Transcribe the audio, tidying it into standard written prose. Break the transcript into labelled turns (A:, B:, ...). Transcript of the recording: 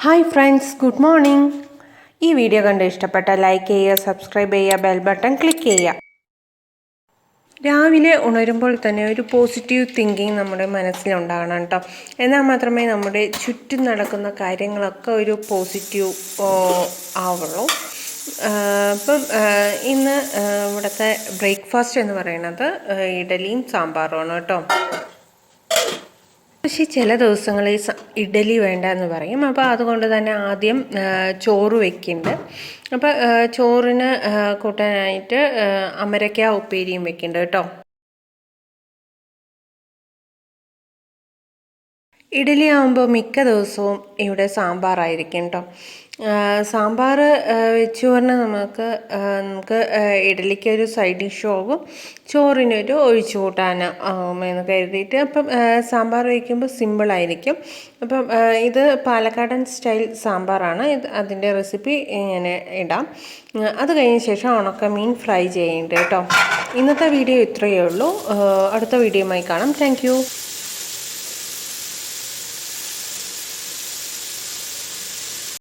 A: Hi friends, good morning. ഈ video കണ്ട് ഇഷ്ടപ്പെട്ട ലൈക്ക് ചെയ്യുക, സബ്സ്ക്രൈബ് ചെയ്യുക, ബെൽ ബട്ടൺ ക്ലിക്ക് ചെയ്യുക. രാവിലെ ഉണരുമ്പോൾ തന്നെ ഒരു പോസിറ്റീവ് തിങ്കിങ് നമ്മുടെ മനസ്സിലുണ്ടാകണം കേട്ടോ. എന്നാൽ മാത്രമേ നമ്മുടെ ചുറ്റും നടക്കുന്ന കാര്യങ്ങളൊക്കെ ഒരു പോസിറ്റീവ് ആവുള്ളൂ. ഇന്ന് ഇവിടുത്തെ ബ്രേക്ക്ഫാസ്റ്റ് എന്ന് പറയുന്നത് ഇഡലിയും സാമ്പാറുമാണ് കേട്ടോ. പക്ഷേ ചില ദിവസങ്ങളിൽ ഇഡലി വേണ്ട എന്ന് പറയും. അപ്പോൾ അതുകൊണ്ട് തന്നെ ആദ്യം ചോറ് വെക്കുന്നുണ്ട്. അപ്പോൾ ചോറിന് കൂട്ടാനായിട്ട് അമരയ്ക്ക ഉപ്പേരിയും വെക്കുന്നുണ്ട് കേട്ടോ. ഇഡലി ആകുമ്പോൾ മിക്ക ദിവസവും ഇവിടെ സാമ്പാറായിരിക്കും കേട്ടോ. സാമ്പാർ വെച്ച് പറഞ്ഞാൽ നമുക്ക് ഇഡലിക്കൊരു സൈഡ് ഡിഷ് ആകും, ചോറിനൊരു ഒഴിച്ചു കൂട്ടാനെന്ന് കരുതിയിട്ട്. അപ്പം സാമ്പാർ വയ്ക്കുമ്പോൾ സിമ്പിളായിരിക്കും. അപ്പം ഇത് പാലക്കാടൻ സ്റ്റൈൽ സാമ്പാറാണ്. അതിൻ്റെ റെസിപ്പി ഇങ്ങനെ ഇടാം. അത് കഴിഞ്ഞ ശേഷം ഉണക്കമീൻ ഫ്രൈ ചെയ്യുന്നുണ്ട് കേട്ടോ. ഇന്നത്തെ വീഡിയോ ഇത്രയേ ഉള്ളൂ. അടുത്ത വീഡിയോയുമായി കാണാം. താങ്ക്